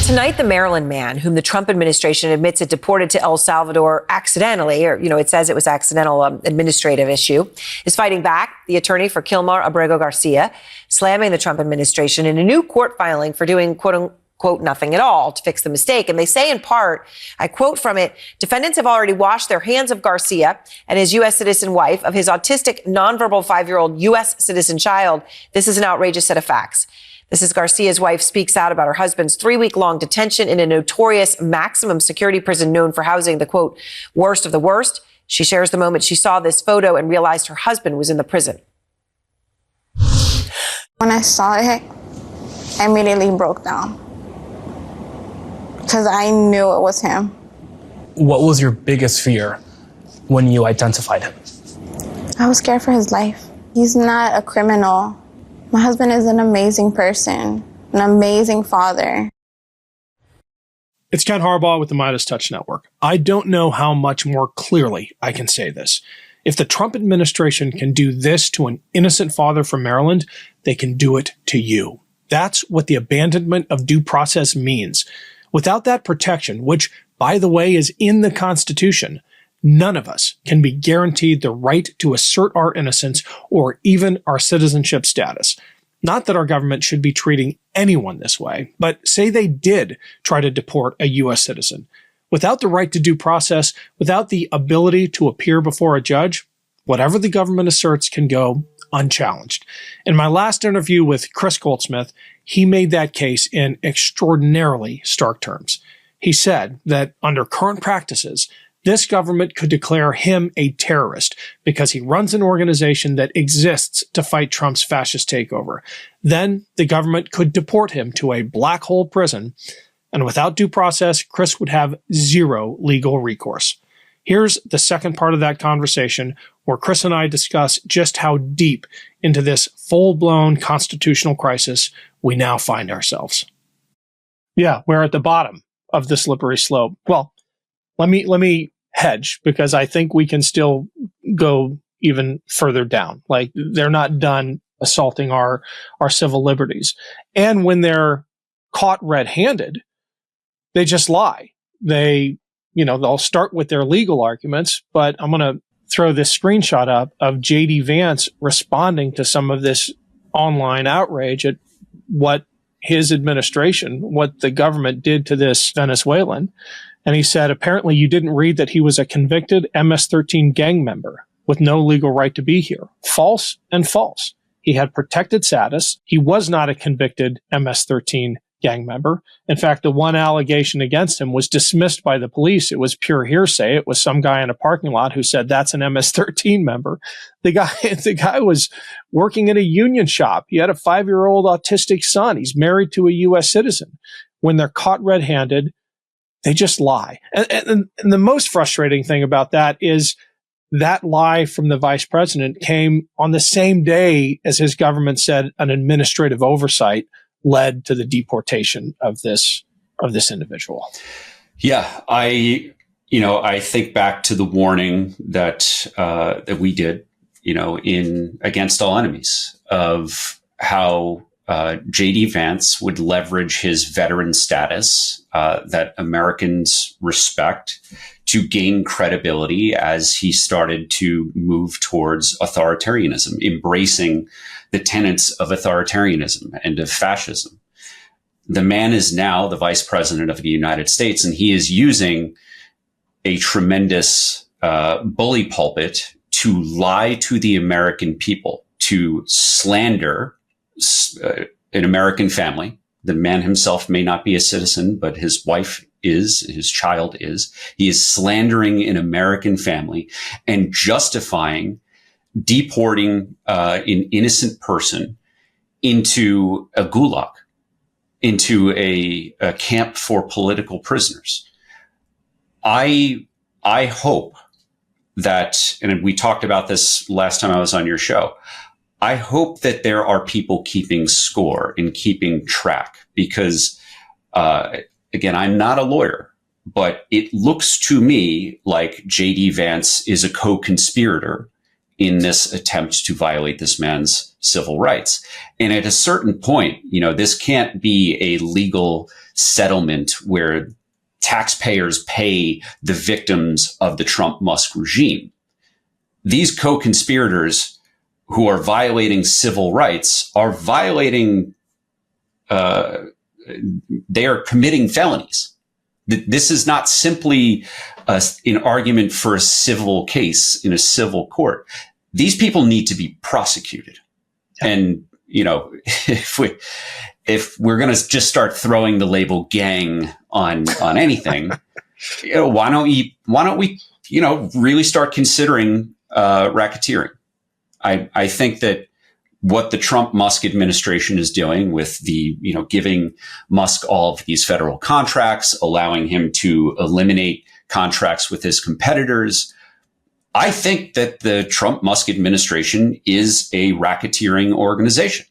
Tonight, the Maryland man, whom the Trump administration admits it deported to El Salvador accidentally, or, it says it was accidental administrative issue, is fighting back. The attorney for Kilmar Abrego Garcia slamming the Trump administration in a new court filing for doing, quote unquote, nothing at all to fix the mistake. And they say in part, I quote from it, defendants have already washed their hands of Garcia and his U.S. citizen wife, of his autistic, nonverbal 5-year-old U.S. citizen child. This is an outrageous set of facts. This is Garcia's wife speaks out about her husband's 3-week-long detention in a notorious maximum security prison known for housing the, quote, worst of the worst. She shares the moment she saw this photo and realized her husband was in the prison. When I saw it, I immediately broke down because I knew it was him. What was your biggest fear when you identified him? I was scared for his life. He's not a criminal. My husband is an amazing person, an amazing father. It's Ken Harbaugh with the MeidasTouch Network. I don't know how much more clearly I can say this. If the Trump administration can do this to an innocent father from Maryland, they can do it to you. That's what the abandonment of due process means. Without that protection, which, by the way, is in the Constitution, none of us can be guaranteed the right to assert our innocence or even our citizenship status. Not that our government should be treating anyone this way, but say they did try to deport a U.S. citizen. Without the right to due process, without the ability to appear before a judge, whatever the government asserts can go unchallenged. In my last interview with Chris Goldsmith, he made that case in extraordinarily stark terms. He said that under current practices, this government could declare him a terrorist because he runs an organization that exists to fight Trump's fascist takeover. Then the government could deport him to a black hole prison, and without due process, Chris would have zero legal recourse. Here's the second part of that conversation where Chris and I discuss just how deep into this full-blown constitutional crisis we now find ourselves. Yeah, we're at the bottom of the slippery slope. Well, let me hedge, because I think we can still go even further down. Like, they're not done assaulting our civil liberties. And when they're caught red-handed, they just lie. They'll start with their legal arguments, but I'm going to throw this screenshot up of JD Vance responding to some of this online outrage at what his administration, what the government did to this Venezuelan. And he said, apparently you didn't read that he was a convicted MS-13 gang member with no legal right to be here. False and false. He had protected status. He was not a convicted MS-13 gang member. In fact, the one allegation against him was dismissed by the police. It was pure hearsay. It was some guy in a parking lot who said that's an MS-13 member. The guy was working in a union shop. He had a 5-year-old autistic son. He's married to a U.S. citizen. When they're caught red-handed, they just lie. And the most frustrating thing about that is that lie from the vice president came on the same day as his government said an administrative oversight led to the deportation of this individual. Yeah, I think back to the warning that we did, in Against All Enemies, of how JD Vance would leverage his veteran status that Americans respect to gain credibility as he started to move towards authoritarianism, embracing the tenets of authoritarianism and of fascism. The man is now the vice president of the United States, and he is using a tremendous bully pulpit to lie to the American people, to slander an American family. The man himself may not be a citizen, but his wife is, his child is. He is slandering an American family and justifying deporting an innocent person into a gulag, into a camp for political prisoners. I hope that, and we talked about this last time I was on your show, I hope that there are people keeping score and keeping track, because, again, I'm not a lawyer, but it looks to me like JD Vance is a co-conspirator in this attempt to violate this man's civil rights. And at a certain point, this can't be a legal settlement where taxpayers pay the victims of the Trump-Musk regime. These co-conspirators who are violating civil rights are violating, they are committing felonies. This is not simply an argument for a civil case in a civil court. These people need to be prosecuted. And, if we're going to just start throwing the label gang on anything, why don't we really start considering racketeering? I think that what the Trump-Musk administration is doing with the, giving Musk all of these federal contracts, allowing him to eliminate contracts with his competitors. I think that the Trump-Musk administration is a racketeering organization.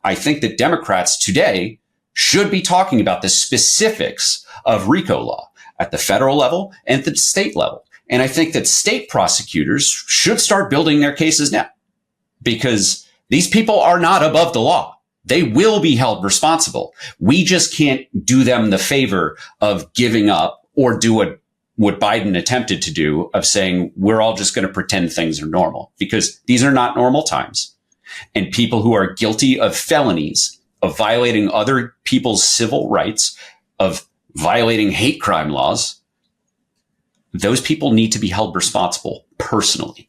I think that Democrats today should be talking about the specifics of RICO law at the federal level and the state level. And I think that state prosecutors should start building their cases now, because these people are not above the law. They will be held responsible. We just can't do them the favor of giving up or do what Biden attempted to do of saying, we're all just going to pretend things are normal, because these are not normal times. And people who are guilty of felonies, of violating other people's civil rights, of violating hate crime laws, those people need to be held responsible personally.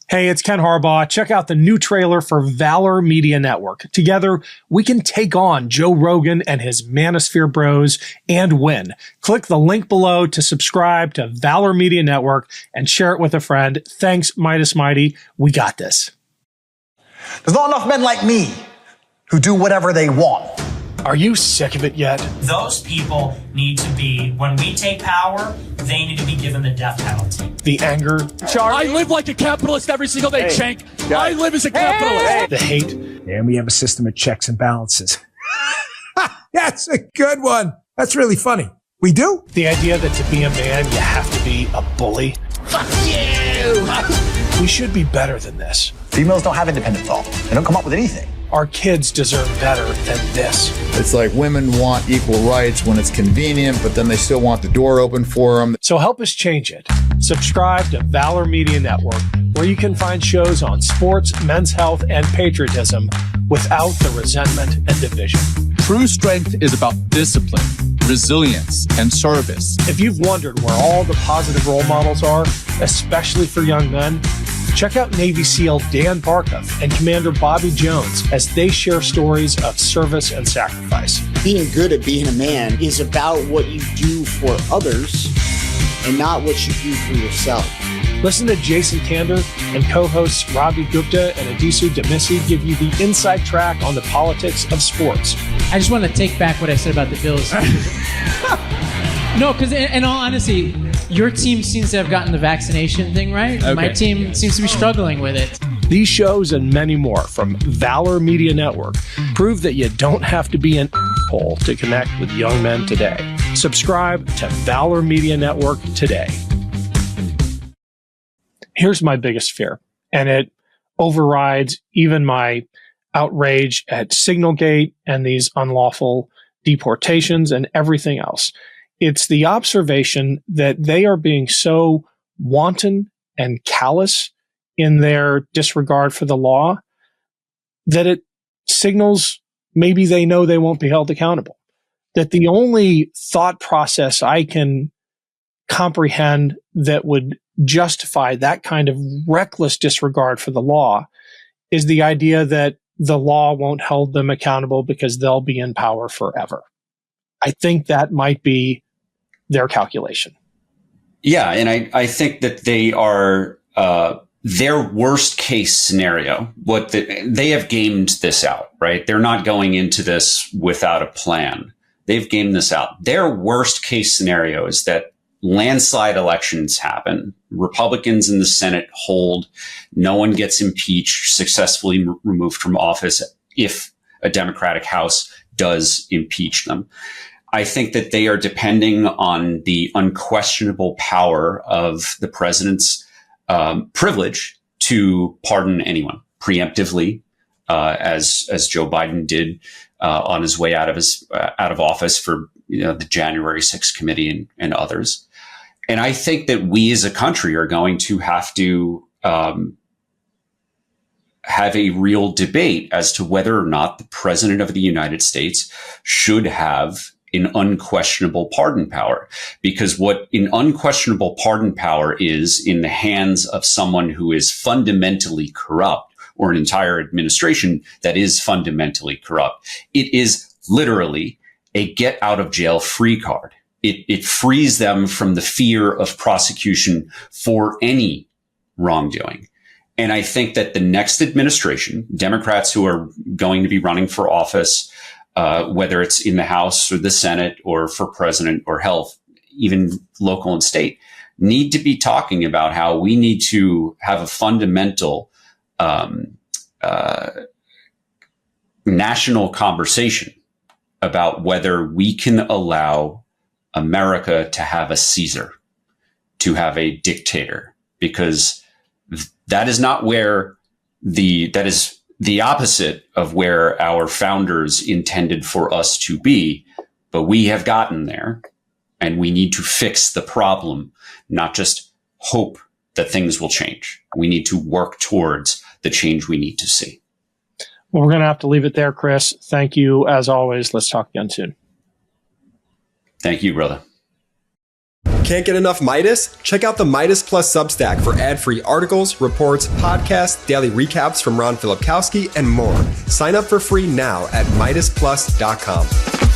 Hey, it's Ken Harbaugh. Check out the new trailer for Valor Media Network. Together, we can take on Joe Rogan and his Manosphere Bros and win. Click the link below to subscribe to Valor Media Network and share it with a friend. Thanks, Midas Mighty. We got this. There's not enough men like me who do whatever they want. Are you sick of it yet? Those people need to be, when we take power, they need to be given the death penalty. The anger, I live like a capitalist every single day, Shank. I live as a capitalist. the hate. And we have a system of checks and balances. That's a good one. That's really funny. We do? The idea that to be a man, you have to be a bully. Fuck you! We should be better than this. Females don't have independent thought. They don't come up with anything. Our kids deserve better than this. It's like women want equal rights when it's convenient, but then they still want the door open for them. So help us change it. Subscribe to Valor Media Network, where you can find shows on sports, men's health, and patriotism without the resentment and division. True strength is about discipline, resilience, and service. If you've wondered where all the positive role models are, especially for young men, check out Navy SEAL Dan Barkov and Commander Bobby Jones as they share stories of service and sacrifice. Being good at being a man is about what you do for others and not what you do for yourself. Listen to Jason Kander and co-hosts Ravi Gupta and Adisu Demisi give you the inside track on the politics of sports. I just want to take back what I said about the Bills. No, because in all honesty, your team seems to have gotten the vaccination thing right. Okay. My team seems to be struggling with it. These shows and many more from Valor Media Network prove that you don't have to be an asshole to connect with young men today. Subscribe to Valor Media Network today. Here's my biggest fear, and it overrides even my outrage at Signalgate and these unlawful deportations and everything else. It's the observation that they are being so wanton and callous in their disregard for the law that it signals maybe they know they won't be held accountable. That the only thought process I can comprehend that would justify that kind of reckless disregard for the law is the idea that the law won't hold them accountable because they'll be in power forever. I think that might be their calculation. Yeah, and I think that they are their worst case scenario. They have gamed this out, right? They're not going into this without a plan. They've gamed this out. Their worst case scenario is that landslide elections happen. Republicans in the Senate hold. No one gets impeached, successfully removed from office if a Democratic House does impeach them. I think that they are depending on the unquestionable power of the president's privilege to pardon anyone preemptively, as Joe Biden did on his way out of office for the January 6th committee and others. And I think that we as a country are going to have to have a real debate as to whether or not the president of the United States should have an unquestionable pardon power. Because what an unquestionable pardon power is in the hands of someone who is fundamentally corrupt, or an entire administration that is fundamentally corrupt, it is literally a get out of jail free card. It frees them from the fear of prosecution for any wrongdoing. And I think that the next administration, Democrats who are going to be running for office, whether it's in the House or the Senate or for president or health, even local and state, need to be talking about how we need to have a fundamental national conversation about whether we can allow America to have a Caesar, to have a dictator, because that is not where that is the opposite of where our founders intended for us to be. But we have gotten there, and we need to fix the problem, not just hope that things will change. We need to work towards the change we need to see. Well, we're going to have to leave it there, Chris. Thank you, as always. Let's talk again soon. Thank you, brother. Can't get enough Meidas? Check out the Meidas Plus Substack for ad-free articles, reports, podcasts, daily recaps from Ron Filipkowski, and more. Sign up for free now at MeidasPlus.com.